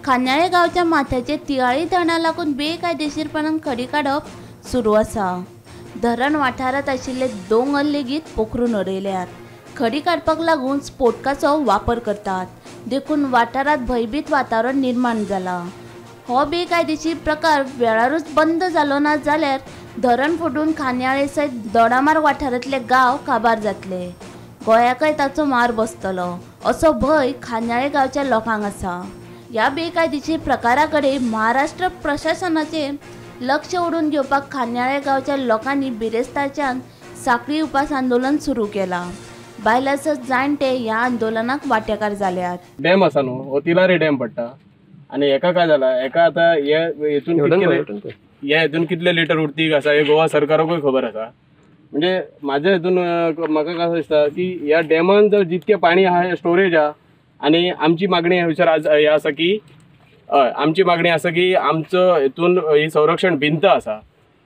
खान्याळे गांवच्या माथ्याचे तियाळी धरणा लागून बेकायदेशीरपणान खडी काडप सुरू आसा। धरण वाठारात आशिल्ले दोंगर लेगीत पोखरून उडयल्यात। खडी काडपाक लागून स्फोटकाचो वापर करतात, देखून वाठारात भयभीत वातावरण निर्माण जाला। हो बेकायदेशीर प्रकार वेळारूच बंद जालो ना जाल्यार धरण फुटून खान्याळे सयत दोडामार वाठारांतले गांव काबार जातले। गोंयाकय ताचो मार बसतलो असो भंय खान्याळे गांवच्या लोकांक आसा। ह्या बेकायदेशीर प्रकाराकडे महाराष्ट्र प्रशासनाचे लक्ष ओढून घेवपाक खान्याळे गांवच्या लोकांनी बिरेस्तारच्यान साखळी उपास आंदोलन सुरू केला। बायलासत जाणटे ह्या आंदोलनाक वांटेकार जाल्यात। डॅम आसा न्हू, हो तिलारी डॅम पडटा आणि एका काय जाला, एका आता हेतून कितले लिटर उरतीक आसा हे गोवा सरकाराकूय खबर आसा। म्हणजे माझ्या हेतून म्हाका काय दिसता की ह्या डॅमान जर जितके पाणी आहा स्टोरेज आहा आणि आमची मागणी हे आसा की आमची मागणी आसा की आमचं हेतून ही संरक्षण भिंत आसा,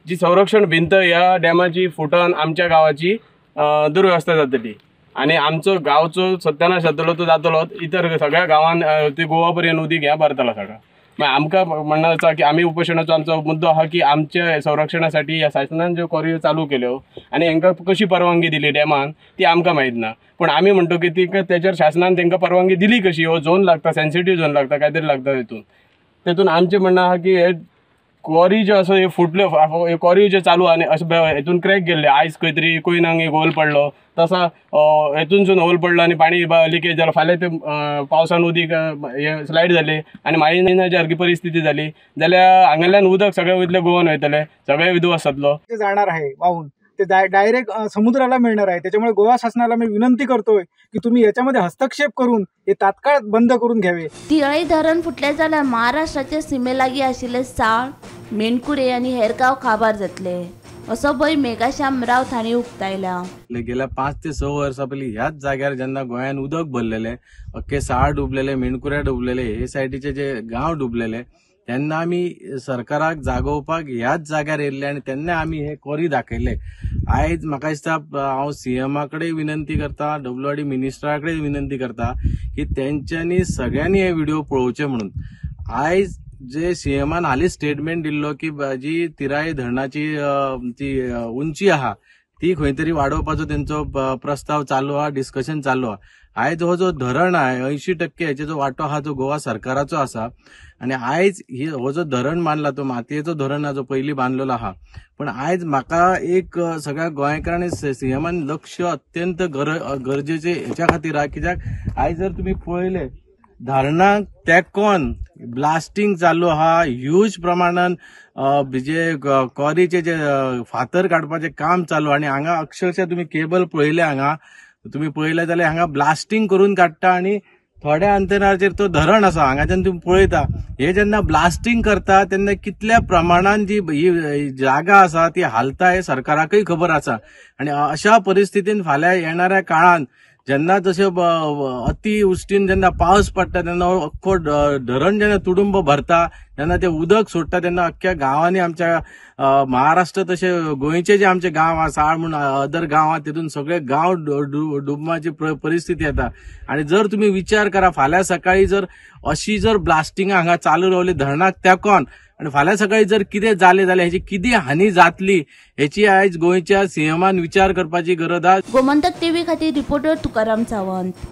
जी संरक्षण भिंत ह्या डॅमाची फुटन आमच्या गावाची दुर्व्यवस्था जातली आणि आमचो गावचो सत्यानाश जातलो तो जातलो। इतर सगळ्या गावांत ते गोवा पर्यंत उदीक ह्या भरतला सगळा। मग आमकां म्हणणं आसा की आमी उपोशणाचो आमचो मुद्दो आहा की आमच्या संरक्षणासाठी ह्या शासनान ज्यो कोरयो चालू केल्यो आणि हांकां कशी परवानगी दिली डॅमान ती आमकां माहीत ना, पण आमी म्हणतो की ती त्याच्यार शासनान तांकां परवानगी दिली कशी। हो झोन लागता, सेन्सिटिव्ह झोन लागता, काहीतरी लागता तेतून आमचें म्हणणं आहा की हे क्वॉरी जो असो हे फुटल्यो, क्वॉरी जे चालू आनी अशें हेतून क्रॅक गेल्ले, आयज खंय तरी कोयनांक एक होल पडलो तसा हेतूनसून होल पडलो आणि पाणी लिकेज जालो। फाल्यां ते पावसान उदीक हे स्लायड जाले आणि माळीनाची सारकी परिस्थिती जाली जाल्यार हांगाल्यान उदक सगळे वयतले गोवन वयतले, सगळे विध्वंस जातलो। ते जाणार आहे वाहून, ते डायरेक्ट समुद्राला मिळणार आहे। त्याच्यामुळे गोवा शासनाला मी विनंती करतोय की तुम्ही याच्यामध्ये हस्तक्षेप करून हे तात्काळ बंद करून घ्यावे। तियाळी धरण फुटले जाल्यार महाराष्ट्राचे सीमेलागीं आशिल्ले साळ, मेणकुरे आणि हेर गांव काबार जातले असो भंय मेघाश्याम रावत हांणी उक्तायला। गेल्या 5 ते 6 वर्सां पयलीं ह्याच जाग्यार जेन्ना गोंयान उदक भरलेले, अख्खे साळ डुबलेले, मेणकुऱ्या डुबलेले, हे सायडीचे जे गांव डुबलेले, तेन्ना आमी सरकाराक जागोवपाक ह्याच जाग्यार येयल्ले आणि तेन्ना आमी हे कोरी दाखयले। आयज म्हाका दिसता हांव सीएमाकडे विनंती करता, WRD मिनिस्टराकडे विनंती करता की तेंच्यांनी सगळ्यांनी हे व्हिडिओ पळोवचे म्हणून। आयज जे सीएमान हालीं स्टेटमेंट दिल्लो की जी तिराई धरणाची ती उंची आहा ती खंय तरी वाडोवपाचो तेंचो प्रस्ताव चालू आहा, डिस्कशन चालू आहा। आयज हो जो धरण आहे 80% हेचो जो वांटो आहा तो गोवा सरकाराचो आसा आणि आयज हो जो धरण बांदला तो मातयेचो धरण जो पयलीं बांदलेलो आहा, पण आयज म्हाका एक सगळ्या गोंयकारांनी सीएमान लक्ष अत्यंत गरजेचे हेच्या खातीर आहा, कित्याक आयज जर तुमी पळयले धरणाक तेंकोन ब्लास्टिंग चालू आहा, ह्यूज प्रमाणान जे क्वॉरीचे जे फातर काडपाचे काम चालू आणि हांगा अक्षरशः तुम्ही केबल पळयले, हांगा तुम्ही पळयले जाल्यार हांगा ब्लास्टिंग करून काडटा आणि थोड्या अंतराचेर तो धरण आसा हांगाच्यान तुम्ही पळयता हे जेन्ना ब्लास्टिंग करता तेन्ना कितल्या प्रमाणान जी ही जागा आसा ती हालता हे सरकाराकय खबर आसा। आणि अशा परिस्थितीन फाल्यां येणाऱ्या काळात जेन्ना तशें अतिवृश्टीन जेन्ना पावस पडटा तेन्ना अख्खो धरण जेन्ना तुडुंब भरता, जेन्ना ते उदक सोडटा तेन्ना अख्ख्या गांवांनी आमच्या महाराष्ट्र तशे गोंयचे जे आमचे गांव आसा, साळ म्हणून अदर गांव आहा तितून सगळे गांव डुबमाची परिस्थिती येता। आणि जर तुम्ही विचार करा फाल्यां सकाळी जर अशी जर ब्लास्टिंग हांगा चालू रावली धरणाक तेंकोन आणि फाल्यां सकाळी जर कितें जालें जाल्यार हेची कितें हानी जातली हेची आयज गोंयच्या सीएमान विचार करपाची गरज आसा। गोमंतक टीव्ही खातीर रिपोर्टर तुकाराम सावंत।